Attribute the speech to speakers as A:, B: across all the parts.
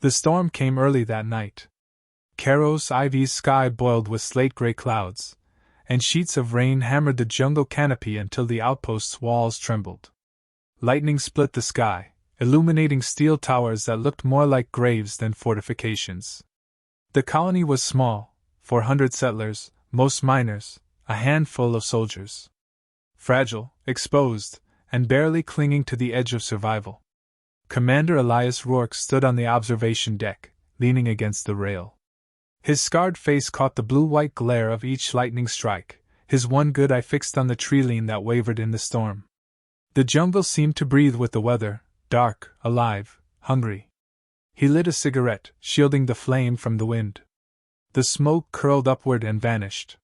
A: The storm came early that night. Caro's Ivy's sky boiled with slate-gray clouds, and sheets of rain hammered the jungle canopy until the outpost's walls trembled. Lightning split the sky, illuminating steel towers that looked more like graves than fortifications. The colony was small, 400 settlers, most miners, a handful of soldiers. Fragile, exposed, and barely clinging to the edge of survival. Commander Elias Rourke stood on the observation deck, leaning against the rail. His scarred face caught the blue-white glare of each lightning strike, his one good eye fixed on the tree-line that wavered in the storm. The jungle seemed to breathe with the weather, dark, alive, hungry. He lit a cigarette, shielding the flame from the wind. The smoke curled upward and vanished.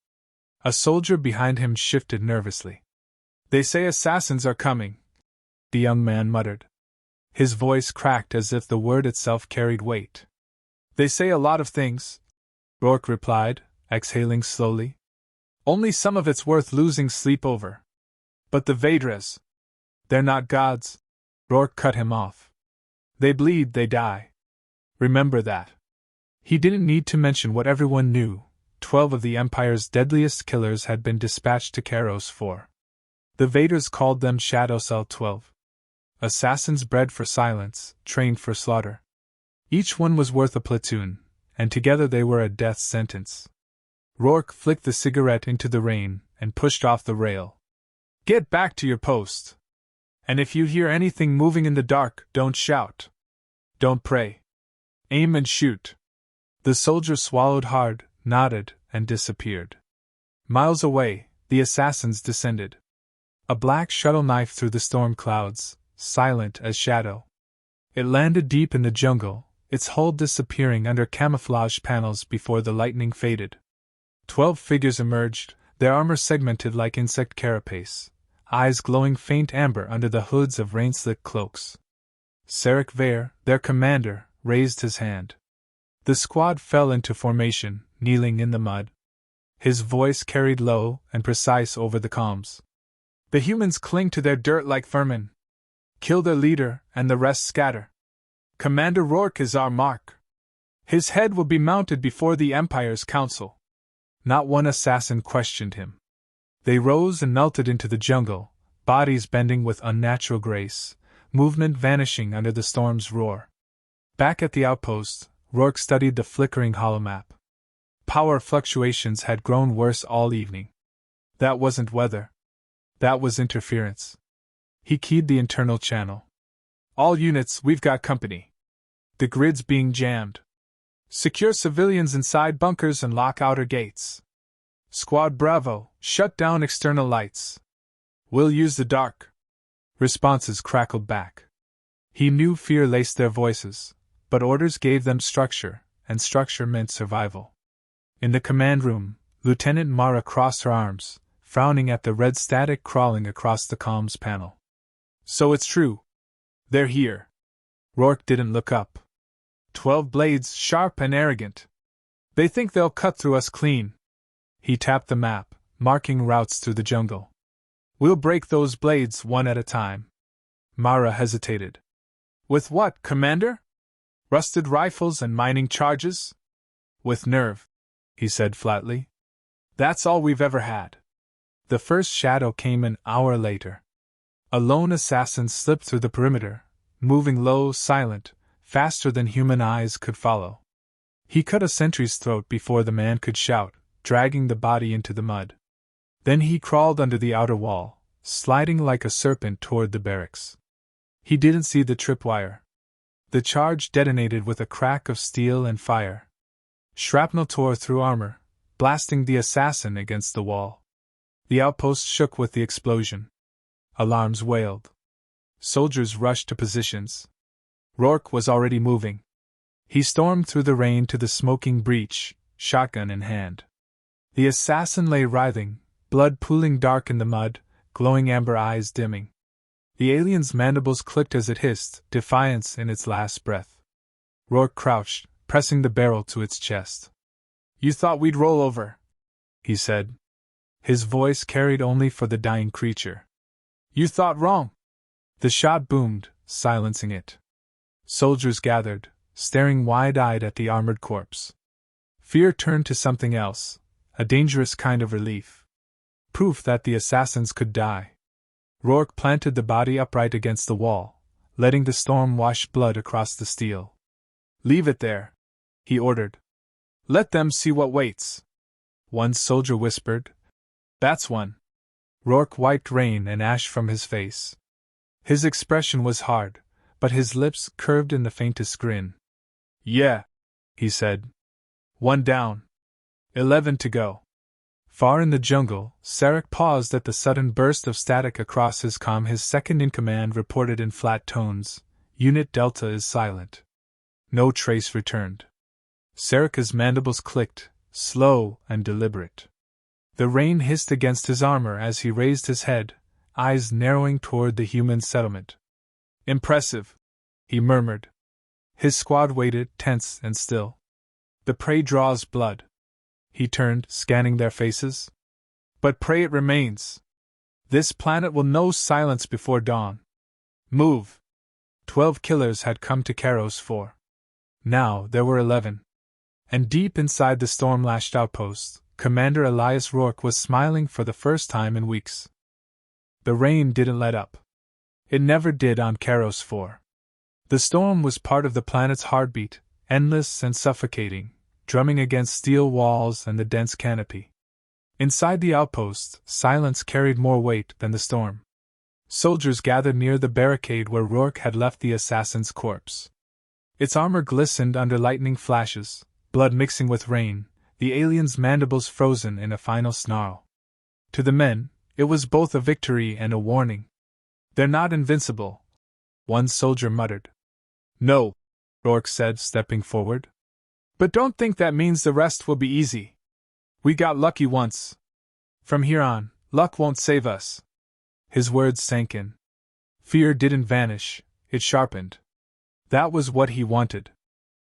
A: A soldier behind him shifted nervously. "They say assassins are coming," the young man muttered. His voice cracked as if the word itself carried weight. "They say a lot of things," Rourke replied, exhaling slowly. "Only some of it's worth losing sleep over. But the Vedras, they're not gods," Rourke cut him off. "They bleed, they die. Remember that." He didn't need to mention what everyone knew. 12 of the Empire's deadliest killers had been dispatched to Karos for. The Vedras called them Shadow Cell 12. Assassins bred for silence, trained for slaughter. Each one was worth a platoon, and together they were a death sentence. Rourke flicked the cigarette into the rain and pushed off the rail. "Get back to your post. And if you hear anything moving in the dark, don't shout. Don't pray. Aim and shoot." The soldier swallowed hard, nodded, and disappeared. Miles away, the assassins descended. A black shuttle knifed through the storm clouds, silent as shadow. It landed deep in the jungle, its hull disappearing under camouflage panels before the lightning faded. 12 figures emerged, their armor segmented like insect carapace, eyes glowing faint amber under the hoods of rain-slick cloaks. Sarek Vare, their commander, raised his hand. The squad fell into formation, kneeling in the mud. His voice carried low and precise over the comms. "The humans cling to their dirt like vermin. Kill their leader, and the rest scatter. Commander Rourke is our mark. His head will be mounted before the Empire's council." Not one assassin questioned him. They rose and melted into the jungle, bodies bending with unnatural grace, movement vanishing under the storm's roar. Back at the outpost, Rourke studied the flickering holomap. Power fluctuations had grown worse all evening. That wasn't weather. That was interference. He keyed the internal channel. "All units, we've got company. The grid's being jammed. Secure civilians inside bunkers and lock outer gates. Squad Bravo, shut down external lights. We'll use the dark." Responses crackled back. He knew fear laced their voices, but orders gave them structure, and structure meant survival. In the command room, Lieutenant Mara crossed her arms, frowning at the red static crawling across the comms panel. "So it's true. They're here." Rourke didn't look up. 12 blades, sharp and arrogant. "They think they'll cut through us clean." He tapped the map, marking routes through the jungle. "We'll break those blades one at a time." Mara hesitated. "With what, Commander? Rusted rifles and mining charges?" "With nerve," he said flatly. "That's all we've ever had." The first shadow came an hour later. A lone assassin slipped through the perimeter, moving low, silent, faster than human eyes could follow. He cut a sentry's throat before the man could shout, dragging the body into the mud. Then he crawled under the outer wall, sliding like a serpent toward the barracks. He didn't see the tripwire. The charge detonated with a crack of steel and fire. Shrapnel tore through armor, blasting the assassin against the wall. The outpost shook with the explosion. Alarms wailed. Soldiers rushed to positions. Rourke was already moving. He stormed through the rain to the smoking breach, shotgun in hand. The assassin lay writhing, blood pooling dark in the mud, glowing amber eyes dimming. The alien's mandibles clicked as it hissed, defiance in its last breath. Rourke crouched, pressing the barrel to its chest. "You thought we'd roll over," he said. His voice carried only for the dying creature. "You thought wrong." The shot boomed, silencing it. Soldiers gathered, staring wide-eyed at the armored corpse. Fear turned to something else, a dangerous kind of relief. Proof that the assassins could die. Rourke planted the body upright against the wall, letting the storm wash blood across the steel. "Leave it there," he ordered. "Let them see what waits." One soldier whispered, "That's one." Rourke wiped rain and ash from his face. His expression was hard, but his lips curved in the faintest grin. "Yeah," he said. "One down. 11 to go." Far in the jungle, Sarek paused at the sudden burst of static across his comm. His second-in-command reported in flat tones, "Unit Delta is silent." No trace returned. Sarek's mandibles clicked, slow and deliberate. The rain hissed against his armor as he raised his head, eyes narrowing toward the human settlement. "Impressive," he murmured. His squad waited, tense and still. "The prey draws blood." He turned, scanning their faces. "But prey it remains. This planet will know silence before dawn. Move." 12 killers had come to Karos 4. Now there were 11. And deep inside the storm-lashed outpost, Commander Elias Rourke was smiling for the first time in weeks. The rain didn't let up. It never did on Karos 4. The storm was part of the planet's heartbeat, endless and suffocating, drumming against steel walls and the dense canopy. Inside the outpost, silence carried more weight than the storm. Soldiers gathered near the barricade where Rourke had left the assassin's corpse. Its armor glistened under lightning flashes, blood mixing with rain, the alien's mandibles frozen in a final snarl. To the men, it was both a victory and a warning. "They're not invincible," one soldier muttered. "No," Rourke said, stepping forward. "But don't think that means the rest will be easy. We got lucky once. From here on, luck won't save us." His words sank in. Fear didn't vanish, it sharpened. That was what he wanted.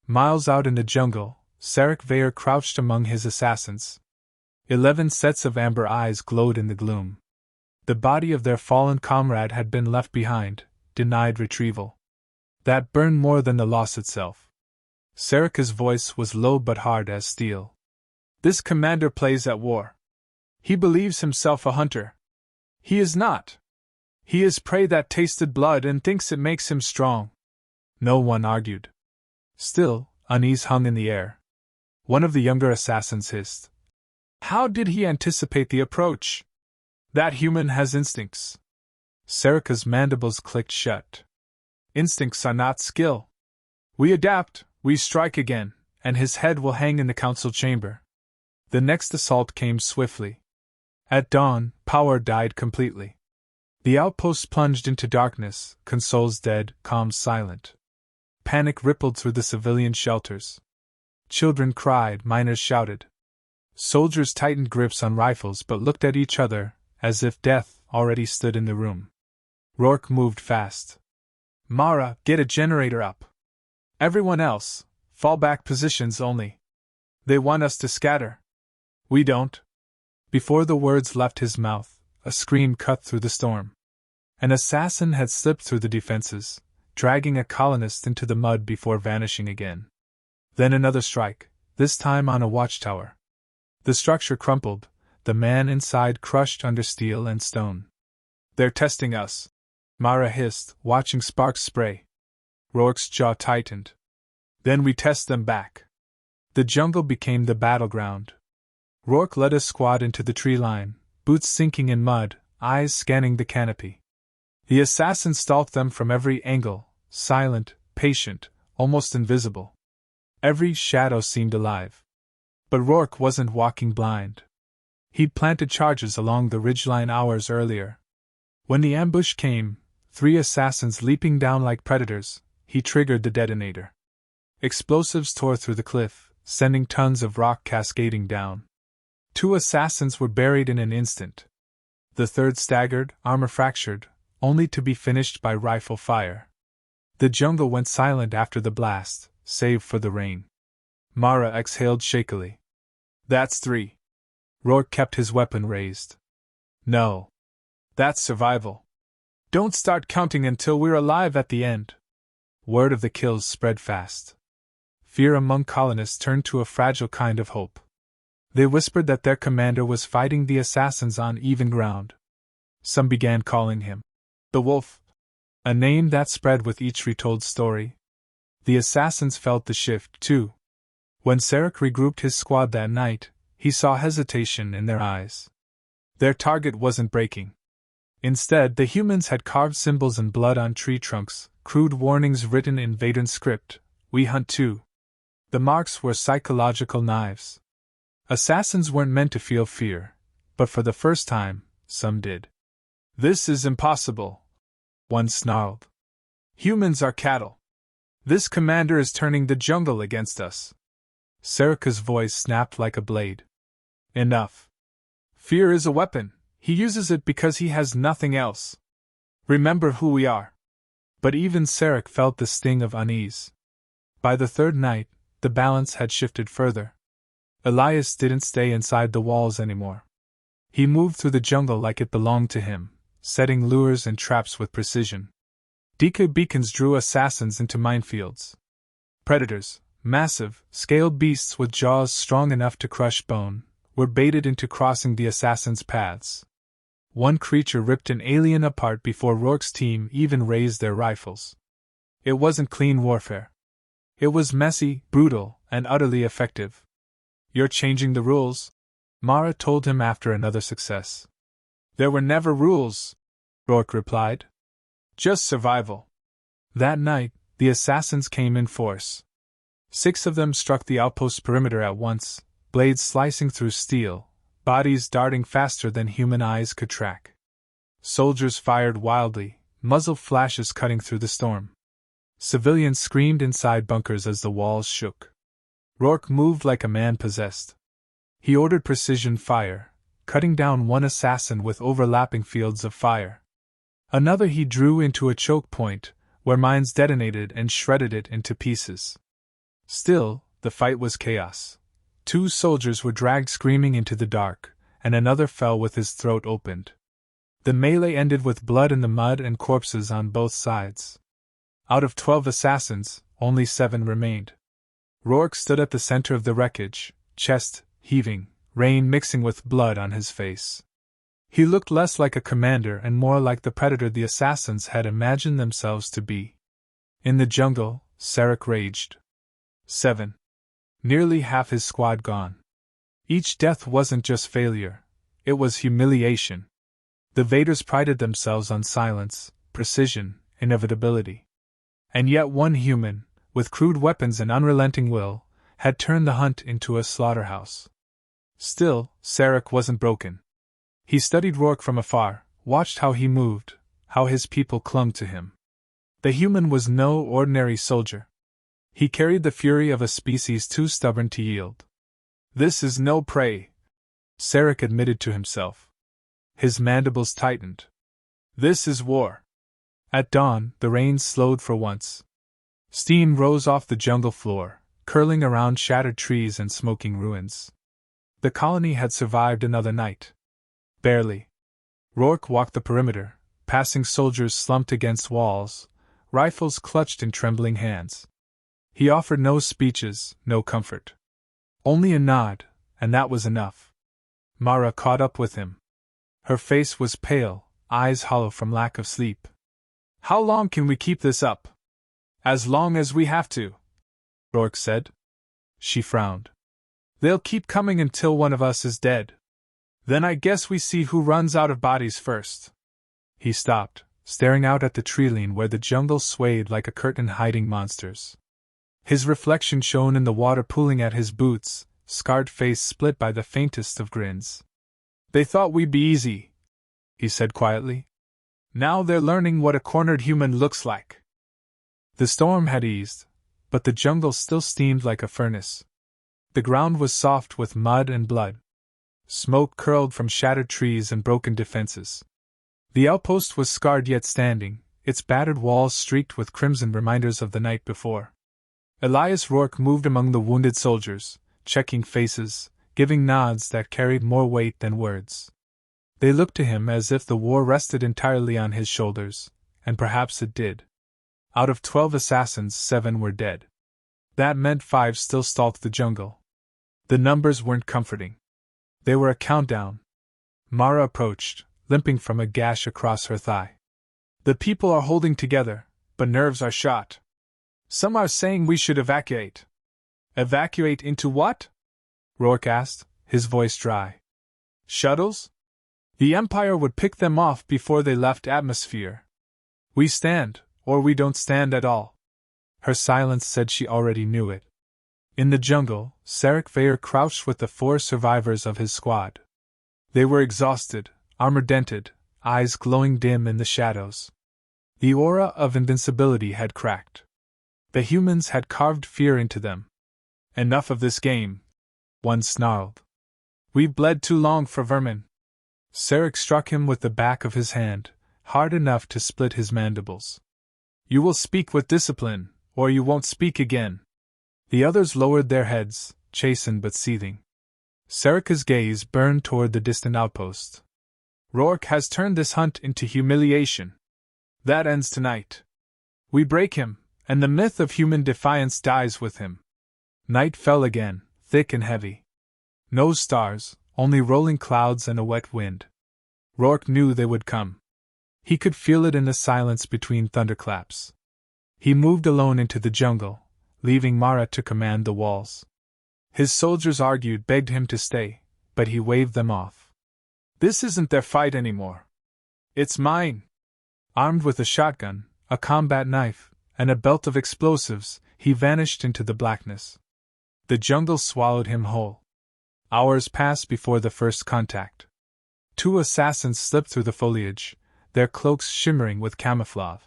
A: Miles out in the jungle, Sarek Vayer crouched among his assassins. 11 sets of amber eyes glowed in the gloom. The body of their fallen comrade had been left behind, denied retrieval. That burned more than the loss itself. Sarek's voice was low but hard as steel. "This commander plays at war. He believes himself a hunter. He is not. He is prey that tasted blood and thinks it makes him strong." No one argued. Still, unease hung in the air. One of the younger assassins hissed, "How did he anticipate the approach? That human has instincts." Sarek's mandibles clicked shut. "Instincts are not skill. We adapt, we strike again, and his head will hang in the council chamber." The next assault came swiftly. At dawn, power died completely. The outpost plunged into darkness, consoles dead, comms silent. Panic rippled through the civilian shelters. Children cried, miners shouted. Soldiers tightened grips on rifles but looked at each other, as if death already stood in the room. Rourke moved fast. "Mara, get a generator up. Everyone else, fall back positions only. They want us to scatter. We don't." Before the words left his mouth, a scream cut through the storm. An assassin had slipped through the defenses, dragging a colonist into the mud before vanishing again. Then another strike, this time on a watchtower. The structure crumpled, the man inside crushed under steel and stone. "They're testing us," Mara hissed, watching sparks spray. Rourke's jaw tightened. "Then we test them back." The jungle became the battleground. Rourke led his squad into the tree line, boots sinking in mud, eyes scanning the canopy. The assassin stalked them from every angle, silent, patient, almost invisible. Every shadow seemed alive. But Rourke wasn't walking blind. He'd planted charges along the ridgeline hours earlier. When the ambush came, 3 assassins leaping down like predators, he triggered the detonator. Explosives tore through the cliff, sending tons of rock cascading down. 2 assassins were buried in an instant. The third staggered, armor fractured, only to be finished by rifle fire. The jungle went silent after the blast, save for the rain. Mara exhaled shakily. "That's 3. Rourke kept his weapon raised. "No. That's survival. Don't start counting until we're alive at the end." Word of the kills spread fast. fear among colonists turned to a fragile kind of hope. They whispered that their commander was fighting the assassins on even ground. Some began calling him the Wolf, a name that spread with each retold story. The assassins felt the shift, too. When Sarek regrouped his squad that night, he saw hesitation in their eyes. Their target wasn't breaking. Instead, the humans had carved symbols in blood on tree trunks, crude warnings written in Vaden script, "We hunt too." The marks were psychological knives. Assassins weren't meant to feel fear, but for the first time, some did. "This is impossible," one snarled. "Humans are cattle. This commander is turning the jungle against us." Sareka's voice snapped like a blade. "Enough. Fear is a weapon. He uses it because he has nothing else. Remember who we are." But even Sarek felt the sting of unease. By the third night, the balance had shifted further. Elias didn't stay inside the walls anymore. He moved through the jungle like it belonged to him, setting lures and traps with precision. Decay beacons drew assassins into minefields. Predators, massive, scaled beasts with jaws strong enough to crush bone, were baited into crossing the assassins' paths. One creature ripped an alien apart before Rourke's team even raised their rifles. It wasn't clean warfare. It was messy, brutal, and utterly effective. "You're changing the rules," Mara told him after another success. "There were never rules," Rourke replied. "Just survival." That night, the assassins came in force. 6 of them struck the outpost's perimeter at once, blades slicing through steel, bodies darting faster than human eyes could track. Soldiers fired wildly, muzzle flashes cutting through the storm. Civilians screamed inside bunkers as the walls shook. Rourke moved like a man possessed. He ordered precision fire, cutting down one assassin with overlapping fields of fire. Another he drew into a choke point, where mines detonated and shredded it into pieces. Still, the fight was chaos. 2 soldiers were dragged screaming into the dark, and another fell with his throat opened. The melee ended with blood in the mud and corpses on both sides. Out of 12 assassins, only 7 remained. Rourke stood at the center of the wreckage, chest heaving, rain mixing with blood on his face. He looked less like a commander and more like the predator the assassins had imagined themselves to be. In the jungle, Sarek raged. 7. Nearly half his squad gone. Each death wasn't just failure, it was humiliation. The Vaders prided themselves on silence, precision, inevitability. And yet one human, with crude weapons and unrelenting will, had turned the hunt into a slaughterhouse. Still, Sarek wasn't broken. He studied Rourke from afar, watched how he moved, how his people clung to him. The human was no ordinary soldier. He carried the fury of a species too stubborn to yield. "This is no prey," Sarek admitted to himself. His mandibles tightened. "This is war." At dawn, the rain slowed for once. Steam rose off the jungle floor, curling around shattered trees and smoking ruins. The colony had survived another night. Barely. Rourke walked the perimeter, passing soldiers slumped against walls, rifles clutched in trembling hands. He offered no speeches, no comfort. Only a nod, and that was enough. Mara caught up with him. Her face was pale, eyes hollow from lack of sleep. "How long can we keep this up?" "As long as we have to," Rourke said. She frowned. "They'll keep coming until one of us is dead. Then I guess we see who runs out of bodies first." He stopped, staring out at the treeline where the jungle swayed like a curtain hiding monsters. His reflection shone in the water pooling at his boots, scarred face split by the faintest of grins. "They thought we'd be easy," he said quietly. "Now they're learning what a cornered human looks like." The storm had eased, but the jungle still steamed like a furnace. The ground was soft with mud and blood. Smoke curled from shattered trees and broken defenses. The outpost was scarred yet standing, its battered walls streaked with crimson reminders of the night before. Elias Rourke moved among the wounded soldiers, checking faces, giving nods that carried more weight than words. They looked to him as if the war rested entirely on his shoulders, and perhaps it did. Out of 12 assassins, 7 were dead. That meant 5 still stalked the jungle. The numbers weren't comforting. They were a countdown. Mara approached, limping from a gash across her thigh. The people are holding together, but nerves are shot. Some are saying we should evacuate. Evacuate into what? Rourke asked, his voice dry. Shuttles? The Empire would pick them off before they left atmosphere. We stand, or we don't stand at all. Her silence said she already knew it. In the jungle, Sarek Vayer crouched with the 4 survivors of his squad. They were exhausted, armor-dented, eyes glowing dim in the shadows. The aura of invincibility had cracked. The humans had carved fear into them. Enough of this game, one snarled. We've bled too long for vermin. Sarek struck him with the back of his hand, hard enough to split his mandibles. You will speak with discipline, or you won't speak again. The others lowered their heads, chastened but seething. Sareka's gaze burned toward the distant outpost. Rourke has turned this hunt into humiliation. That ends tonight. We break him, and the myth of human defiance dies with him. Night fell again, thick and heavy. No stars, only rolling clouds and a wet wind. Rourke knew they would come. He could feel it in the silence between thunderclaps. He moved alone into the jungle, leaving Mara to command the walls. His soldiers argued, begged him to stay, but he waved them off. This isn't their fight anymore. It's mine. Armed with a shotgun, a combat knife, and a belt of explosives, he vanished into the blackness. The jungle swallowed him whole. Hours passed before the first contact. 2 assassins slipped through the foliage, their cloaks shimmering with camouflage.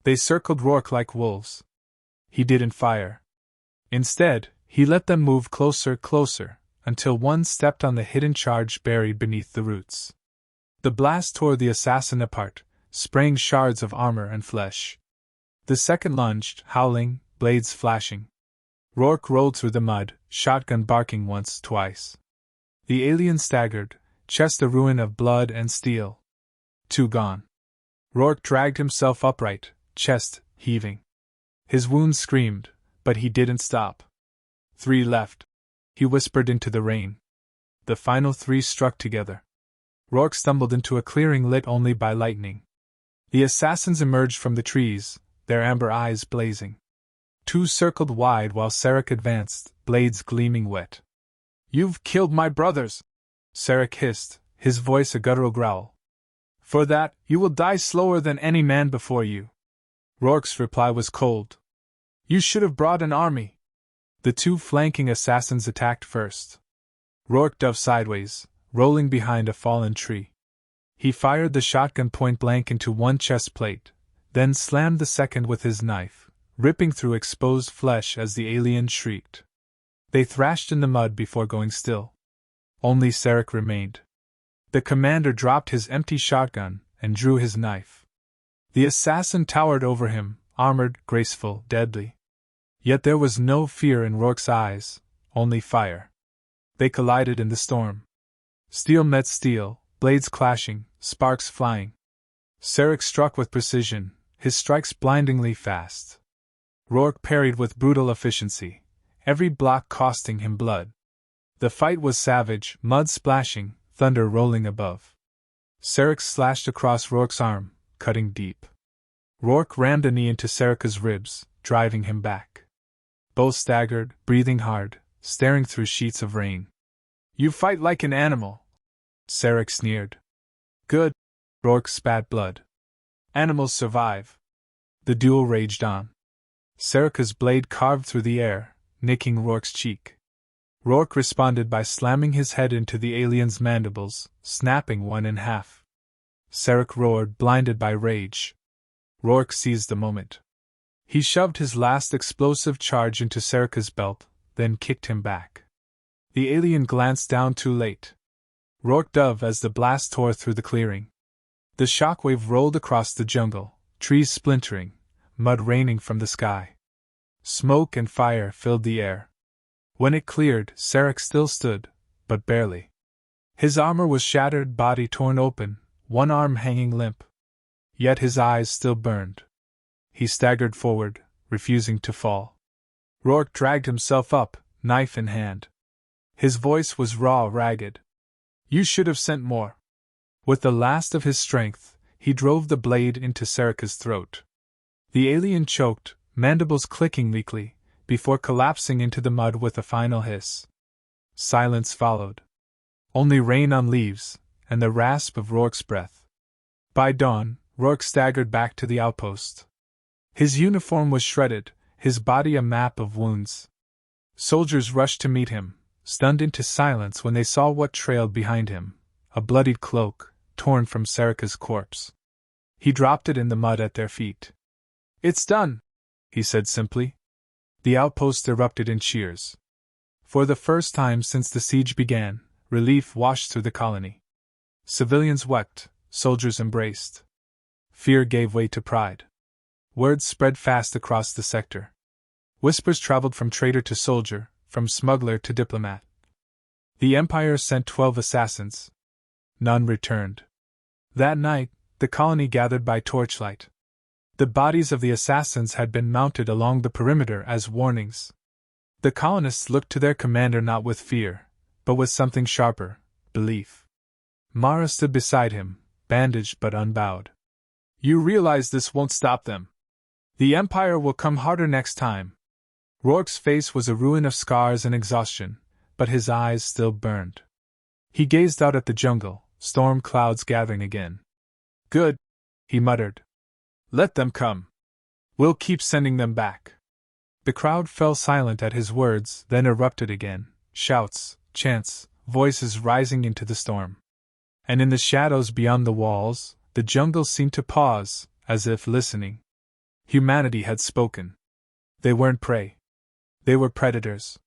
A: They circled Rourke like wolves. He didn't fire. Instead, he let them move closer, until one stepped on the hidden charge buried beneath the roots. The blast tore the assassin apart, spraying shards of armor and flesh. The second lunged, howling, blades flashing. Rourke rolled through the mud, shotgun barking once, twice. The alien staggered, chest a ruin of blood and steel. 2 gone. Rourke dragged himself upright, chest heaving. His wounds screamed, but he didn't stop. 3 left. He whispered into the rain. The final 3 struck together. Rourke stumbled into a clearing lit only by lightning. The assassins emerged from the trees, their amber eyes blazing. 2 circled wide while Sarek advanced, blades gleaming wet. You've killed my brothers! Sarek hissed, his voice a guttural growl. For that, you will die slower than any man before you. Rourke's reply was cold. You should have brought an army. The 2 flanking assassins attacked first. Rourke dove sideways, rolling behind a fallen tree. He fired the shotgun point blank into one chest plate, then slammed the second with his knife, ripping through exposed flesh as the alien shrieked. They thrashed in the mud before going still. Only Sarek remained. The commander dropped his empty shotgun and drew his knife. The assassin towered over him, armored, graceful, deadly. Yet there was no fear in Rourke's eyes, only fire. They collided in the storm. Steel met steel, blades clashing, sparks flying. Sarek struck with precision, his strikes blindingly fast. Rourke parried with brutal efficiency, every block costing him blood. The fight was savage, mud splashing, thunder rolling above. Sarek slashed across Rourke's arm, cutting deep. Rourke rammed a knee into Sareka's ribs, driving him back. Both staggered, breathing hard, staring through sheets of rain. You fight like an animal, Sarek sneered. Good. Rourke spat blood. Animals survive. The duel raged on. Sareka's blade carved through the air, nicking Rourke's cheek. Rourke responded by slamming his head into the alien's mandibles, snapping one in half. Sarek roared, blinded by rage. Rourke seized the moment. He shoved his last explosive charge into Sareka's belt, then kicked him back. The alien glanced down too late. Rourke dove as the blast tore through the clearing. The shockwave rolled across the jungle, trees splintering, mud raining from the sky. Smoke and fire filled the air. When it cleared, Sarek still stood, but barely. His armor was shattered, body torn open, one arm hanging limp. Yet his eyes still burned. He staggered forward, refusing to fall. Rourke dragged himself up, knife in hand. His voice was raw, ragged. You should have sent more. With the last of his strength, he drove the blade into Serica's throat. The alien choked, mandibles clicking weakly, before collapsing into the mud with a final hiss. Silence followed. Only rain on leaves, and the rasp of Rourke's breath. By dawn, Rourke staggered back to the outpost. His uniform was shredded, his body a map of wounds. Soldiers rushed to meet him, stunned into silence when they saw what trailed behind him, a bloodied cloak, torn from Serica's corpse. He dropped it in the mud at their feet. It's done, he said simply. The outpost erupted in cheers. For the first time since the siege began, relief washed through the colony. Civilians wept, soldiers embraced. Fear gave way to pride. Words spread fast across the sector. Whispers traveled from trader to soldier, from smuggler to diplomat. The Empire sent 12 assassins. None returned. That night, the colony gathered by torchlight. The bodies of the assassins had been mounted along the perimeter as warnings. The colonists looked to their commander not with fear, but with something sharper, belief. Mara stood beside him, bandaged but unbowed. You realize this won't stop them. The Empire will come harder next time. Rourke's face was a ruin of scars and exhaustion, but his eyes still burned. He gazed out at the jungle, storm clouds gathering again. Good, he muttered. Let them come. We'll keep sending them back. The crowd fell silent at his words, then erupted again, shouts, chants, voices rising into the storm. And in the shadows beyond the walls, the jungle seemed to pause, as if listening. Humanity had spoken. They weren't prey. They were predators.